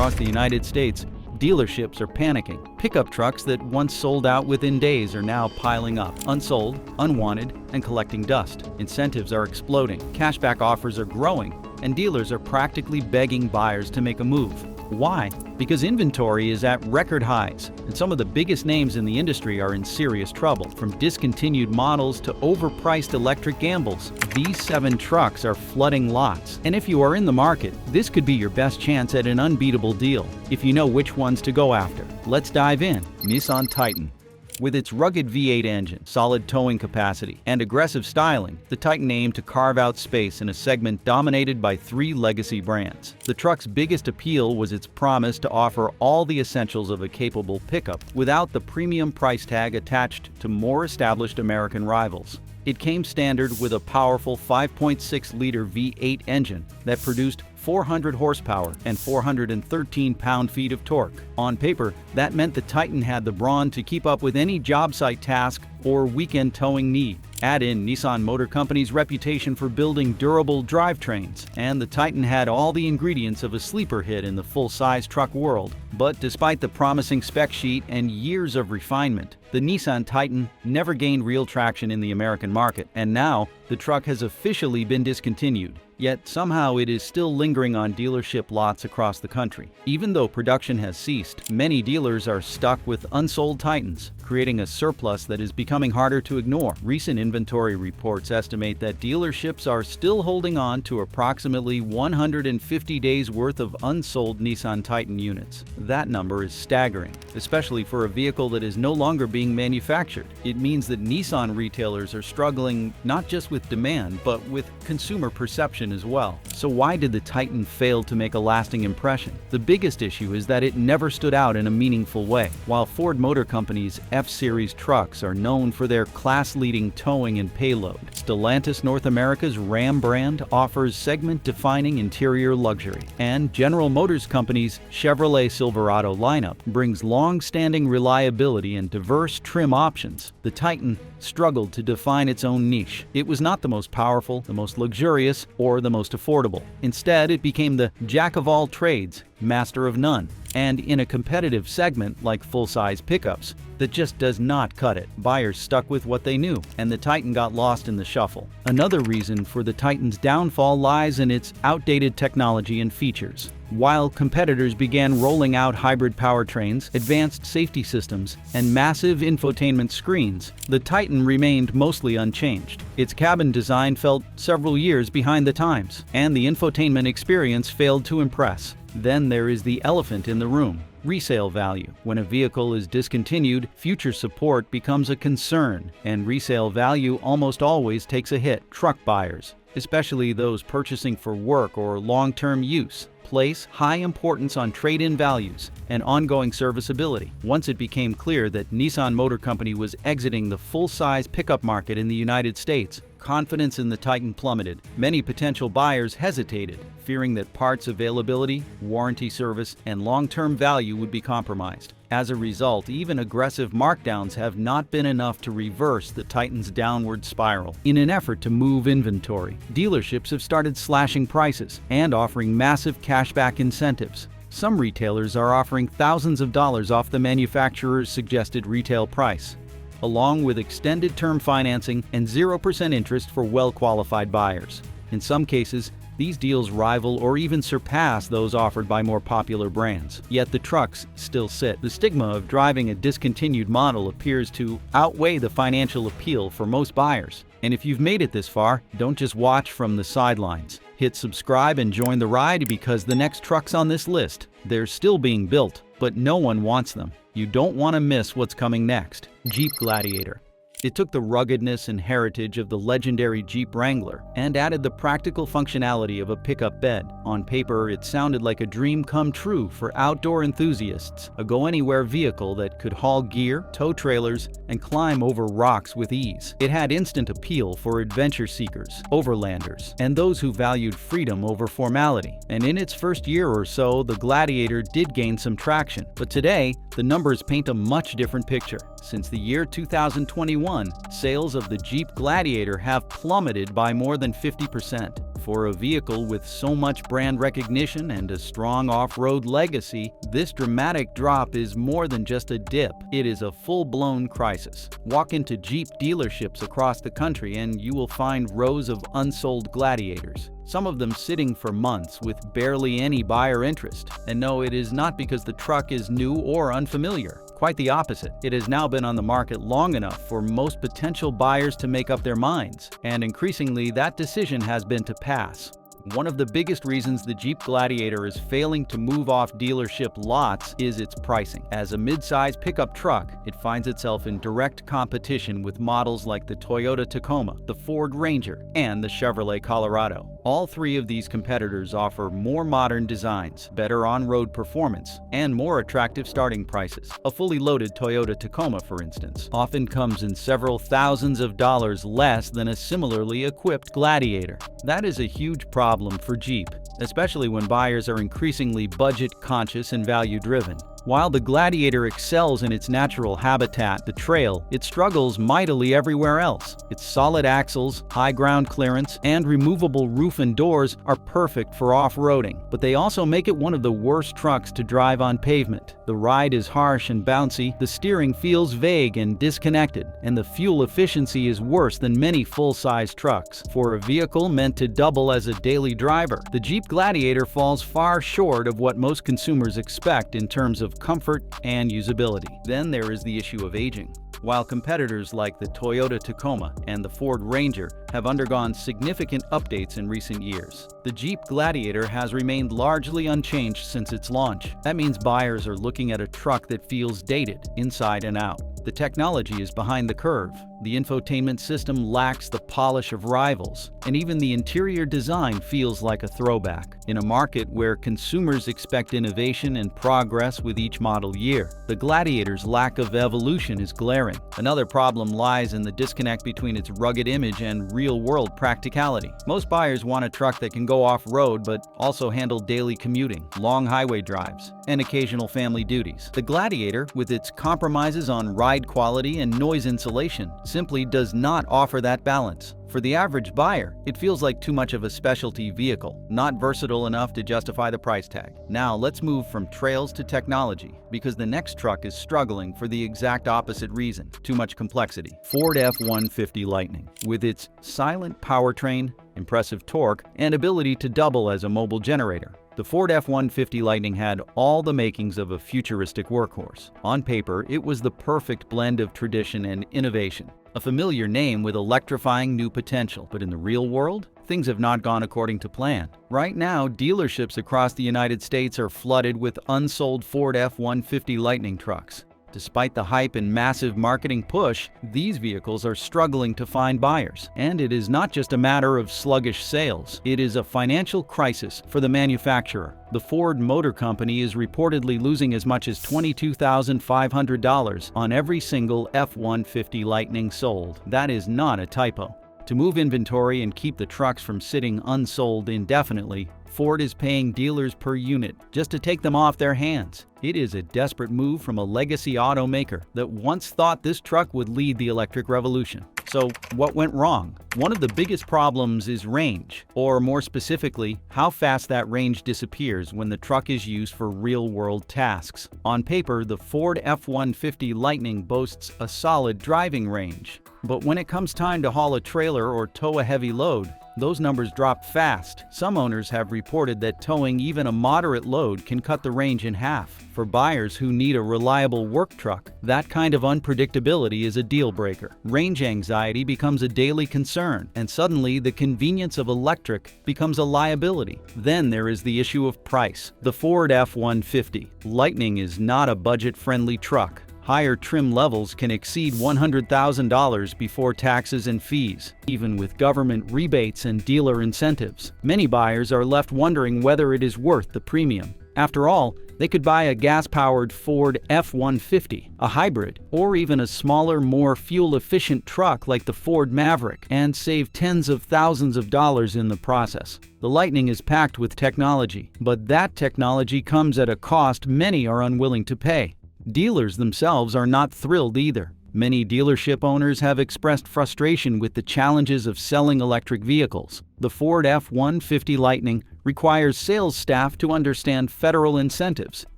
across the United States, dealerships are panicking. Pickup trucks that once sold out within days are now piling up, unsold, unwanted, and collecting dust. Incentives are exploding, cashback offers are growing, and dealers are practically begging buyers to make a move. Why? Because inventory is at record highs, and some of the biggest names in the industry are in serious trouble. From discontinued models to overpriced electric gambles, these 7 trucks are flooding lots. And if you are in the market, this could be your best chance at an unbeatable deal, if you know which ones to go after. Let's dive in. Nissan Titan. With its rugged V8 engine, solid towing capacity, and aggressive styling, the Titan aimed to carve out space in a segment dominated by 3 legacy brands. The truck's biggest appeal was its promise to offer all the essentials of a capable pickup without the premium price tag attached to more established American rivals. It came standard with a powerful 5.6-liter V8 engine that produced 400 horsepower and 413 pound-feet of torque. On paper, that meant the Titan had the brawn to keep up with any job site task or weekend towing need. Add in Nissan Motor Company's reputation for building durable drivetrains, and the Titan had all the ingredients of a sleeper hit in the full-size truck world. But despite the promising spec sheet and years of refinement, the Nissan Titan never gained real traction in the American market, and now the truck has officially been discontinued. Yet somehow it is still lingering on dealership lots across the country. Even though production has ceased, many dealers are stuck with unsold Titans, creating a surplus that is becoming harder to ignore. Recent inventory reports estimate that dealerships are still holding on to approximately 150 days worth of unsold Nissan Titan units. That number is staggering, especially for a vehicle that is no longer being manufactured. It means that Nissan retailers are struggling not just with demand, but with consumer perception as well. So why did the Titan fail to make a lasting impression? The biggest issue is that it never stood out in a meaningful way. While Ford Motor Company's F-Series trucks are known for their class-leading towing and payload, Stellantis North America's Ram brand offers segment-defining interior luxury, and General Motors Company's Chevrolet Silverado lineup brings long-standing reliability and diverse trim options. The Titan struggled to define its own niche. It was not the most powerful, the most luxurious, or the most affordable. Instead, it became the jack of all trades, master of none. And in a competitive segment like full-size pickups, that just does not cut it. Buyers stuck with what they knew, and the Titan got lost in the shuffle. Another reason for the Titan's downfall lies in its outdated technology and features. While competitors began rolling out hybrid powertrains, advanced safety systems, and massive infotainment screens, the Titan remained mostly unchanged. Its cabin design felt several years behind the times, and the infotainment experience failed to impress. Then there is the elephant in the room: resale value. When a vehicle is discontinued, future support becomes a concern, and resale value almost always takes a hit. Truck buyers, especially those purchasing for work or long-term use, place high importance on trade-in values and ongoing serviceability. Once it became clear that Nissan Motor Company was exiting the full-size pickup market in the United States, confidence in the Titan plummeted. Many potential buyers hesitated, fearing that parts availability, warranty service, and long-term value would be compromised. As a result, even aggressive markdowns have not been enough to reverse the Titan's downward spiral. In an effort to move inventory, dealerships have started slashing prices and offering massive cashback incentives. Some retailers are offering thousands of dollars off the manufacturer's suggested retail price, along with extended term financing and 0% interest for well-qualified buyers. In some cases, these deals rival or even surpass those offered by more popular brands. Yet the trucks still sit. The stigma of driving a discontinued model appears to outweigh the financial appeal for most buyers. And if you've made it this far, don't just watch from the sidelines. Hit subscribe and join the ride, because the next trucks on this list, they're still being built, but no one wants them. You don't want to miss what's coming next. Jeep Gladiator. It took the ruggedness and heritage of the legendary Jeep Wrangler and added the practical functionality of a pickup bed. On paper, it sounded like a dream come true for outdoor enthusiasts, a go-anywhere vehicle that could haul gear, tow trailers, and climb over rocks with ease. It had instant appeal for adventure seekers, overlanders, and those who valued freedom over formality. And in its first year or so, the Gladiator did gain some traction. But today, the numbers paint a much different picture. Since the year 2021, sales of the Jeep Gladiator have plummeted by more than 50%. For a vehicle with so much brand recognition and a strong off-road legacy, this dramatic drop is more than just a dip. It is a full-blown crisis. Walk into Jeep dealerships across the country and you will find rows of unsold Gladiators, some of them sitting for months with barely any buyer interest. And no, it is not because the truck is new or unfamiliar. Quite the opposite. It has now been on the market long enough for most potential buyers to make up their minds, and increasingly that decision has been to pass. One of the biggest reasons the Jeep Gladiator is failing to move off dealership lots is its pricing. As a mid-size pickup truck, it finds itself in direct competition with models like the Toyota Tacoma, the Ford Ranger, and the Chevrolet Colorado. All three of these competitors offer more modern designs, better on-road performance, and more attractive starting prices. A fully loaded Toyota Tacoma, for instance, often comes in several thousands of dollars less than a similarly equipped Gladiator. That is a huge problem for Jeep, especially when buyers are increasingly budget-conscious and value-driven. While the Gladiator excels in its natural habitat, the trail, it struggles mightily everywhere else. Its solid axles, high ground clearance, and removable roof and doors are perfect for off-roading, but they also make it one of the worst trucks to drive on pavement. The ride is harsh and bouncy, the steering feels vague and disconnected, and the fuel efficiency is worse than many full-size trucks. For a vehicle meant to double as a daily driver, the Jeep Gladiator falls far short of what most consumers expect in terms of comfort and usability. Then there is the issue of aging. While competitors like the Toyota Tacoma and the Ford Ranger have undergone significant updates in recent years, the Jeep Gladiator has remained largely unchanged since its launch. That means buyers are looking at a truck that feels dated inside and out. The technology is behind the curve. The infotainment system lacks the polish of rivals, and even the interior design feels like a throwback. In a market where consumers expect innovation and progress with each model year, the Gladiator's lack of evolution is glaring. Another problem lies in the disconnect between its rugged image and real-world practicality. Most buyers want a truck that can go off-road but also handle daily commuting, long highway drives, and occasional family duties. The Gladiator, with its compromises on ride quality and noise insulation, simply does not offer that balance. For the average buyer, it feels like too much of a specialty vehicle, not versatile enough to justify the price tag. Now let's move from trails to technology, because the next truck is struggling for the exact opposite reason: too much complexity. Ford F-150 Lightning. With its silent powertrain, impressive torque, and ability to double as a mobile generator, the Ford F-150 Lightning had all the makings of a futuristic workhorse. On paper, it was the perfect blend of tradition and innovation. A familiar name with electrifying new potential, but in the real world, things have not gone according to plan. Right now, dealerships across the United States are flooded with unsold Ford F-150 Lightning trucks. Despite the hype and massive marketing push, these vehicles are struggling to find buyers. And it is not just a matter of sluggish sales. It is a financial crisis for the manufacturer. The Ford Motor Company is reportedly losing as much as $22,500 on every single F-150 Lightning sold. That is not a typo. To move inventory and keep the trucks from sitting unsold indefinitely, Ford is paying dealers per unit just to take them off their hands. It is a desperate move from a legacy automaker that once thought this truck would lead the electric revolution. So what went wrong? One of the biggest problems is range, or more specifically, how fast that range disappears when the truck is used for real-world tasks. On paper, the Ford F-150 Lightning boasts a solid driving range. But when it comes time to haul a trailer or tow a heavy load, those numbers drop fast. Some owners have reported that towing even a moderate load can cut the range in half. For buyers who need a reliable work truck, that kind of unpredictability is a deal breaker. Range anxiety becomes a daily concern, and suddenly the convenience of electric becomes a liability. Then there is the issue of price. The Ford F-150 Lightning is not a budget-friendly truck. Higher trim levels can exceed $100,000 before taxes and fees, even with government rebates and dealer incentives. Many buyers are left wondering whether it is worth the premium. After all, they could buy a gas-powered Ford F-150, a hybrid, or even a smaller, more fuel-efficient truck like the Ford Maverick, and save tens of thousands of dollars in the process. The Lightning is packed with technology, but that technology comes at a cost many are unwilling to pay. Dealers themselves are not thrilled either. Many dealership owners have expressed frustration with the challenges of selling electric vehicles. The Ford F-150 Lightning requires sales staff to understand federal incentives,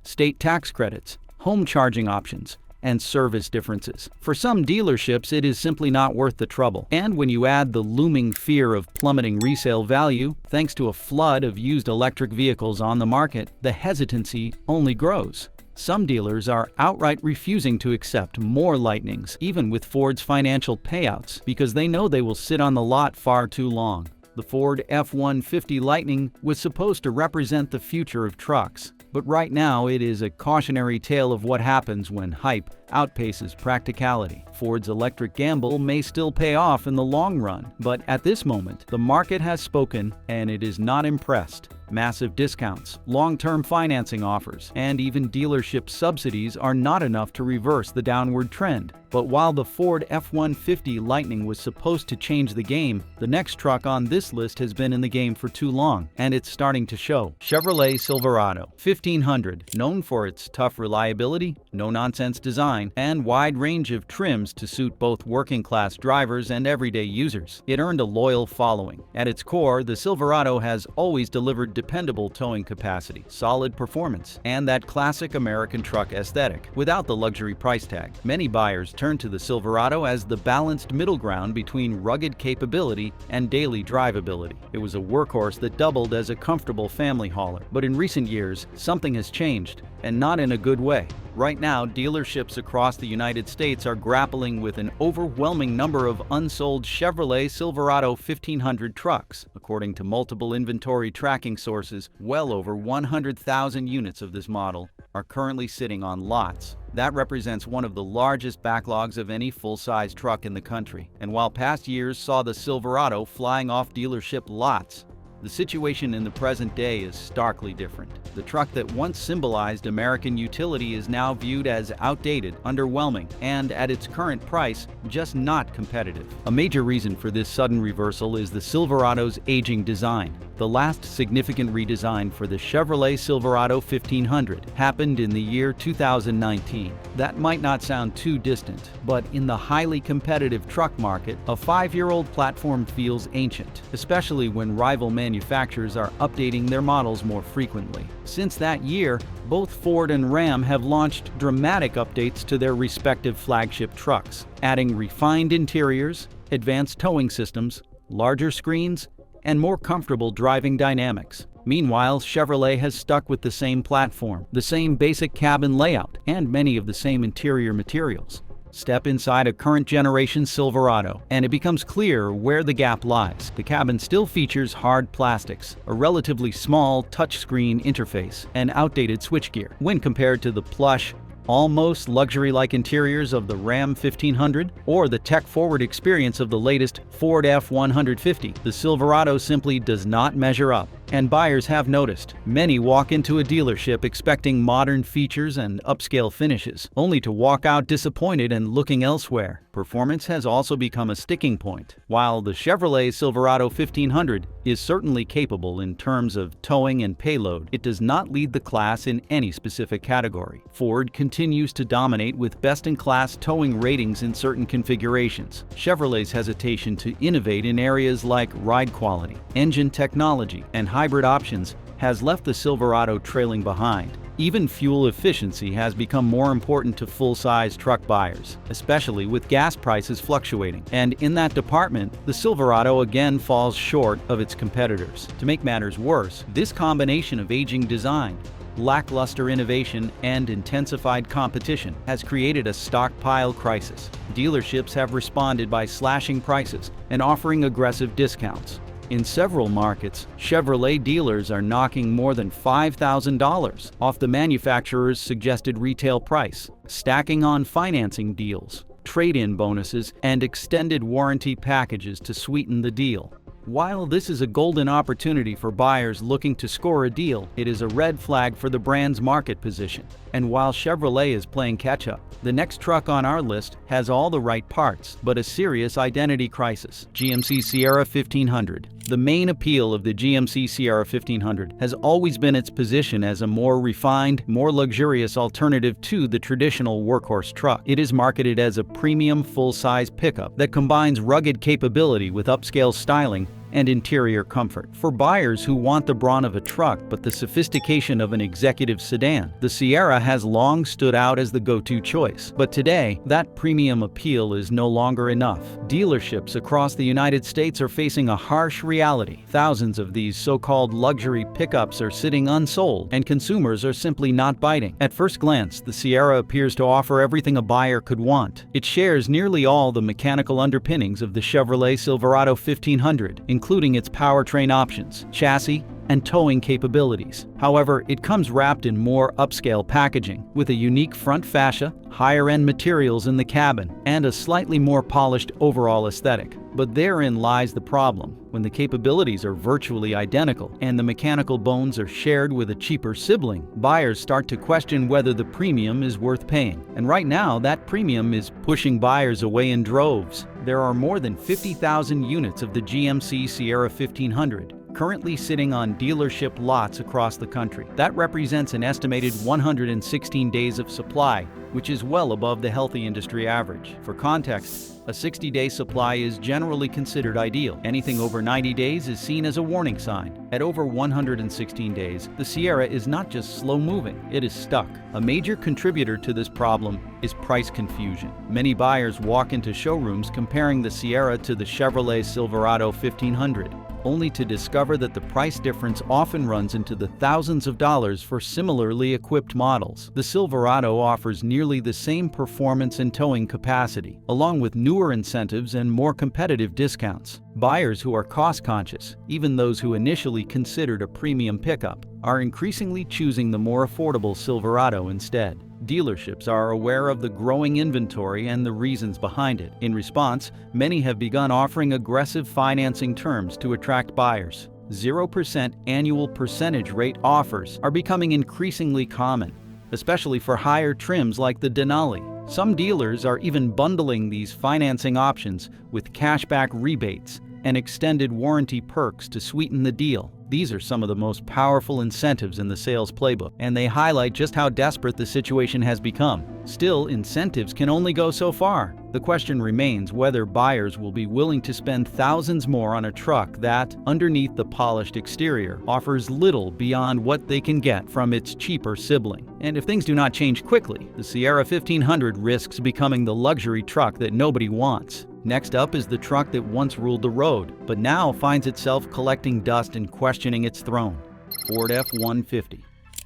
state tax credits, home charging options, and service differences. For some dealerships, it is simply not worth the trouble. And when you add the looming fear of plummeting resale value, thanks to a flood of used electric vehicles on the market, the hesitancy only grows. Some dealers are outright refusing to accept more Lightnings, even with Ford's financial payouts, because they know they will sit on the lot far too long. The Ford F-150 Lightning was supposed to represent the future of trucks, but right now it is a cautionary tale of what happens when hype outpaces practicality. Ford's electric gamble may still pay off in the long run, but at this moment, the market has spoken and it is not impressed. Massive discounts, long-term financing offers, and even dealership subsidies are not enough to reverse the downward trend. But while the Ford F-150 Lightning was supposed to change the game, the next truck on this list has been in the game for too long, and it's starting to show. Chevrolet Silverado 1500, known for its tough reliability, no-nonsense design, and wide range of trims to suit both working-class drivers and everyday users. It earned a loyal following. At its core, the Silverado has always delivered dependable towing capacity, solid performance, and that classic American truck aesthetic, without the luxury price tag. Many buyers turn to the Silverado as the balanced middle ground between rugged capability and daily drivability. It was a workhorse that doubled as a comfortable family hauler. But in recent years, something has changed, and not in a good way. Right now, dealerships across the United States are grappling with an overwhelming number of unsold Chevrolet Silverado 1500 trucks. According to multiple inventory tracking sources, well over 100,000 units of this model are currently sitting on lots. That represents one of the largest backlogs of any full-size truck in the country. And while past years saw the Silverado flying off dealership lots, the situation in the present day is starkly different. The truck that once symbolized American utility is now viewed as outdated, underwhelming, and at its current price, just not competitive. A major reason for this sudden reversal is the Silverado's aging design. The last significant redesign for the Chevrolet Silverado 1500 happened in the year 2019. That might not sound too distant, but in the highly competitive truck market, a 5-year-old platform feels ancient, especially when rival manufacturers are updating their models more frequently. Since that year, both Ford and Ram have launched dramatic updates to their respective flagship trucks, adding refined interiors, advanced towing systems, larger screens, and more comfortable driving dynamics. Meanwhile, Chevrolet has stuck with the same platform, the same basic cabin layout, and many of the same interior materials. Step inside a current generation Silverado, and it becomes clear where the gap lies. The cabin still features hard plastics, a relatively small touchscreen interface, and outdated switchgear. When compared to the plush, almost luxury-like interiors of the Ram 1500 or the tech-forward experience of the latest Ford F-150, the Silverado simply does not measure up. And buyers have noticed. Many walk into a dealership expecting modern features and upscale finishes, only to walk out disappointed and looking elsewhere. Performance has also become a sticking point. While the Chevrolet Silverado 1500 is certainly capable in terms of towing and payload, it does not lead the class in any specific category. Ford continues to dominate with best-in-class towing ratings in certain configurations. Chevrolet's hesitation to innovate in areas like ride quality, engine technology, and hybrid options has left the Silverado trailing behind. Even fuel efficiency has become more important to full-size truck buyers, especially with gas prices fluctuating. And in that department, the Silverado again falls short of its competitors. To make matters worse, this combination of aging design, lackluster innovation, and intensified competition has created a stockpile crisis. Dealerships have responded by slashing prices and offering aggressive discounts. In several markets, Chevrolet dealers are knocking more than $5,000 off the manufacturer's suggested retail price, stacking on financing deals, trade-in bonuses, and extended warranty packages to sweeten the deal. While this is a golden opportunity for buyers looking to score a deal, it is a red flag for the brand's market position. And while Chevrolet is playing catch-up, the next truck on our list has all the right parts, but a serious identity crisis. GMC Sierra 1500. The main appeal of the GMC Sierra 1500 has always been its position as a more refined, more luxurious alternative to the traditional workhorse truck. It is marketed as a premium full-size pickup that combines rugged capability with upscale styling and interior comfort. For buyers who want the brawn of a truck but the sophistication of an executive sedan, the Sierra has long stood out as the go-to choice. But today, that premium appeal is no longer enough. Dealerships across the United States are facing a harsh reality. Thousands of these so-called luxury pickups are sitting unsold, and consumers are simply not biting. At first glance, the Sierra appears to offer everything a buyer could want. It shares nearly all the mechanical underpinnings of the Chevrolet Silverado 1500, including its powertrain options, chassis, and towing capabilities. However, it comes wrapped in more upscale packaging, with a unique front fascia, higher-end materials in the cabin, and a slightly more polished overall aesthetic. But therein lies the problem. When the capabilities are virtually identical and the mechanical bones are shared with a cheaper sibling, buyers start to question whether the premium is worth paying. And right now, that premium is pushing buyers away in droves. There are more than 50,000 units of the GMC Sierra 1500 currently sitting on dealership lots across the country. That represents an estimated 116 days of supply, which is well above the healthy industry average. For context, a 60-day supply is generally considered ideal. Anything over 90 days is seen as a warning sign. At over 116 days, the Sierra is not just slow-moving, it is stuck. A major contributor to this problem is price confusion. Many buyers walk into showrooms comparing the Sierra to the Chevrolet Silverado 1500. Only to discover that the price difference often runs into the thousands of dollars for similarly equipped models. The Silverado offers nearly the same performance and towing capacity, along with newer incentives and more competitive discounts. Buyers who are cost-conscious, even those who initially considered a premium pickup, are increasingly choosing the more affordable Silverado instead. Dealerships are aware of the growing inventory and the reasons behind it. In response, many have begun offering aggressive financing terms to attract buyers. 0% annual percentage rate offers are becoming increasingly common, especially for higher trims like the Denali. Some dealers are even bundling these financing options with cashback rebates and extended warranty perks to sweeten the deal. These are some of the most powerful incentives in the sales playbook, and they highlight just how desperate the situation has become. Still, incentives can only go so far. The question remains whether buyers will be willing to spend thousands more on a truck that, underneath the polished exterior, offers little beyond what they can get from its cheaper sibling. And if things do not change quickly, the Sierra 1500 risks becoming the luxury truck that nobody wants. Next up is the truck that once ruled the road, but now finds itself collecting dust and questioning its throne: Ford F-150.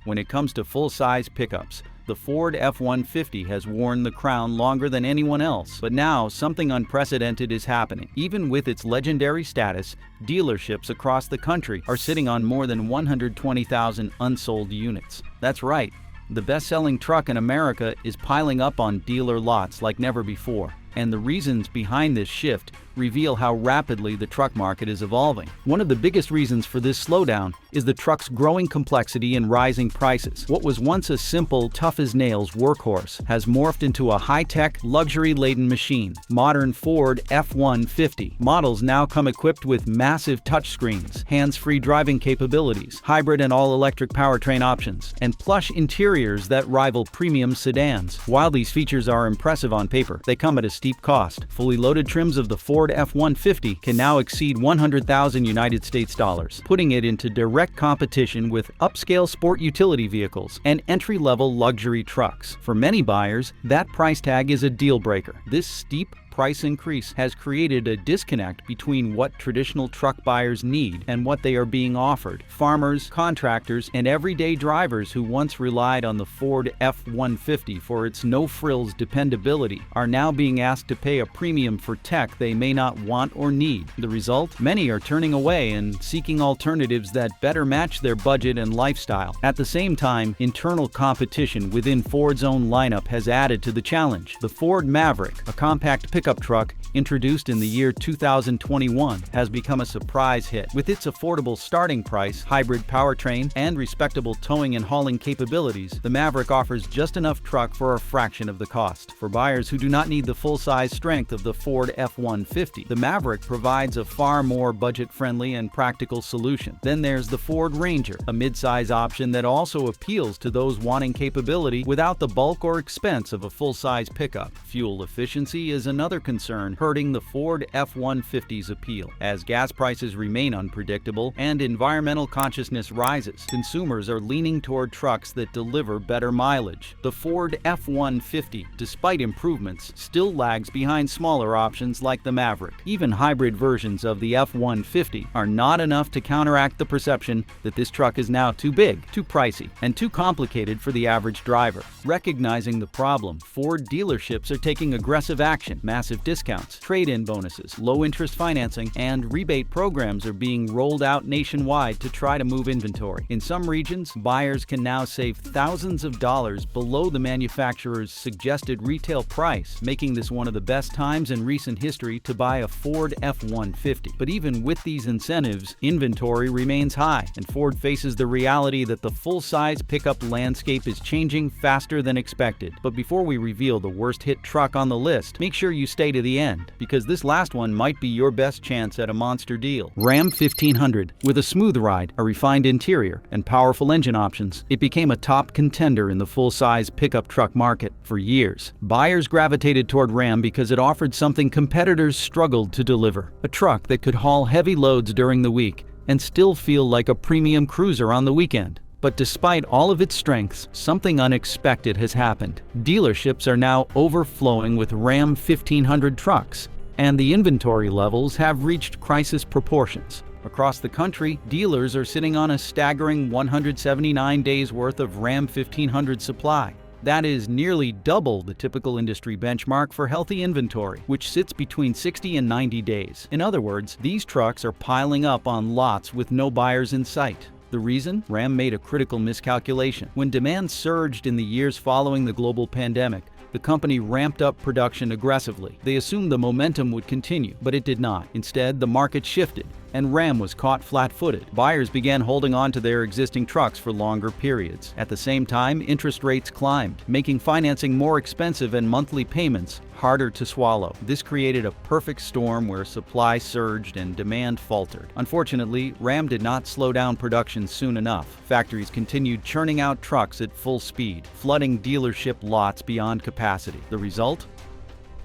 When it comes to full-size pickups, the Ford F-150 has worn the crown longer than anyone else. But now, something unprecedented is happening. Even with its legendary status, dealerships across the country are sitting on more than 120,000 unsold units. That's right, the best-selling truck in America is piling up on dealer lots like never before. And the reasons behind this shift reveal how rapidly the truck market is evolving. One of the biggest reasons for this slowdown is the truck's growing complexity and rising prices. What was once a simple, tough-as-nails workhorse has morphed into a high-tech, luxury-laden machine. Modern Ford F-150 models now come equipped with massive touchscreens, hands-free driving capabilities, hybrid and all-electric powertrain options, and plush interiors that rival premium sedans. While these features are impressive on paper, they come at a steep cost. Fully loaded trims of the Ford F-150 can now exceed 100,000 United States dollars, putting it into direct competition with upscale sport utility vehicles and entry-level luxury trucks. For many buyers, that price tag is a deal breaker. This steep price increase has created a disconnect between what traditional truck buyers need and what they are being offered. Farmers, contractors, and everyday drivers who once relied on the Ford F-150 for its no-frills dependability are now being asked to pay a premium for tech they may not want or need. The result? Many are turning away and seeking alternatives that better match their budget and lifestyle. At the same time, internal competition within Ford's own lineup has added to the challenge. The Ford Maverick, a compact pickup truck introduced in the year 2021, has become a surprise hit. With its affordable starting price, hybrid powertrain, and respectable towing and hauling capabilities, the Maverick offers just enough truck for a fraction of the cost. For buyers who do not need the full-size strength of the Ford F-150, the Maverick provides a far more budget-friendly and practical solution. Then there's the Ford Ranger, a mid-size option that also appeals to those wanting capability without the bulk or expense of a full-size pickup. Fuel efficiency is another concern, hurting the Ford F-150's appeal. As gas prices remain unpredictable and environmental consciousness rises, consumers are leaning toward trucks that deliver better mileage. The Ford F-150, despite improvements, still lags behind smaller options like the Maverick. Even hybrid versions of the F-150 are not enough to counteract the perception that this truck is now too big, too pricey, and too complicated for the average driver. Recognizing the problem, Ford dealerships are taking aggressive action. Massive discounts, trade-in bonuses, low-interest financing, and rebate programs are being rolled out nationwide to try to move inventory. In some regions, buyers can now save thousands of dollars below the manufacturer's suggested retail price, making this one of the best times in recent history to buy a Ford F-150. But even with these incentives, inventory remains high, and Ford faces the reality that the full-size pickup landscape is changing faster than expected. But before we reveal the worst-hit truck on the list, make sure you stay to the end, because this last one might be your best chance at a monster deal. Ram 1500. With a smooth ride, a refined interior, and powerful engine options, it became a top contender in the full-size pickup truck market. For years, buyers gravitated toward Ram because it offered something competitors struggled to deliver: a truck that could haul heavy loads during the week and still feel like a premium cruiser on the weekend. But despite all of its strengths, something unexpected has happened. Dealerships are now overflowing with Ram 1500 trucks, and the inventory levels have reached crisis proportions. Across the country, dealers are sitting on a staggering 179 days worth of Ram 1500 supply. That is nearly double the typical industry benchmark for healthy inventory, which sits between 60 and 90 days. In other words, these trucks are piling up on lots with no buyers in sight. The reason? Ram made a critical miscalculation. When demand surged in the years following the global pandemic, the company ramped up production aggressively. They assumed the momentum would continue, but it did not. Instead, the market shifted, and Ram was caught flat-footed. Buyers began holding on to their existing trucks for longer periods. At the same time, interest rates climbed, making financing more expensive and monthly payments harder to swallow. This created a perfect storm where supply surged and demand faltered. Unfortunately, Ram did not slow down production soon enough. Factories continued churning out trucks at full speed, flooding dealership lots beyond capacity. The result?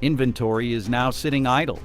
Inventory is now sitting idle,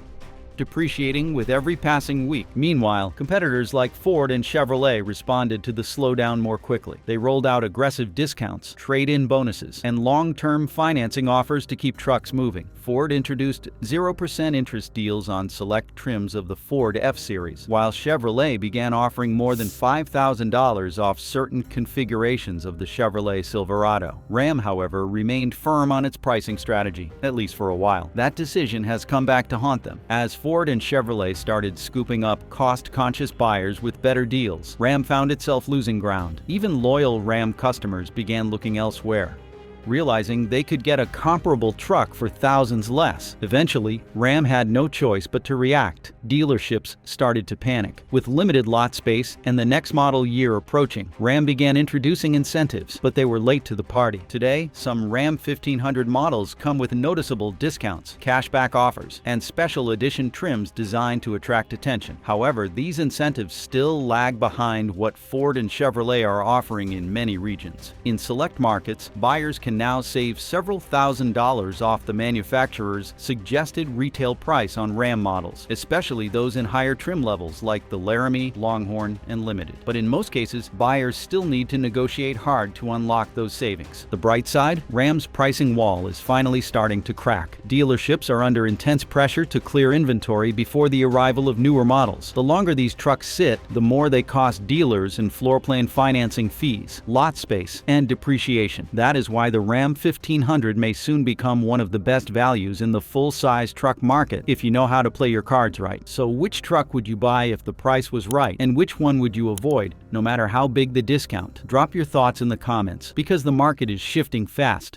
depreciating with every passing week. Meanwhile, competitors like Ford and Chevrolet responded to the slowdown more quickly. They rolled out aggressive discounts, trade-in bonuses, and long-term financing offers to keep trucks moving. Ford introduced 0% interest deals on select trims of the Ford F-Series, while Chevrolet began offering more than $5,000 off certain configurations of the Chevrolet Silverado. Ram, however, remained firm on its pricing strategy, at least for a while. That decision has come back to haunt them. As Ford and Chevrolet started scooping up cost-conscious buyers with better deals, Ram found itself losing ground. Even loyal Ram customers began looking elsewhere, realizing they could get a comparable truck for thousands less. Eventually, Ram had no choice but to react. Dealerships started to panic. With limited lot space and the next model year approaching, Ram began introducing incentives, but they were late to the party. Today, some Ram 1500 models come with noticeable discounts, cashback offers, and special edition trims designed to attract attention. However, these incentives still lag behind what Ford and Chevrolet are offering in many regions. In select markets, buyers can now save several $1,000s off the manufacturer's suggested retail price on Ram models, especially those in higher trim levels like the Laramie, Longhorn, and Limited. But in most cases, buyers still need to negotiate hard to unlock those savings. The bright side? Ram's pricing wall is finally starting to crack. Dealerships are under intense pressure to clear inventory before the arrival of newer models. The longer these trucks sit, the more they cost dealers in floor plan financing fees, lot space, and depreciation. That is why the Ram 1500 may soon become one of the best values in the full-size truck market if you know how to play your cards right. So which truck would you buy if the price was right, and which one would you avoid, no matter how big the discount? Drop your thoughts in the comments, because the market is shifting fast,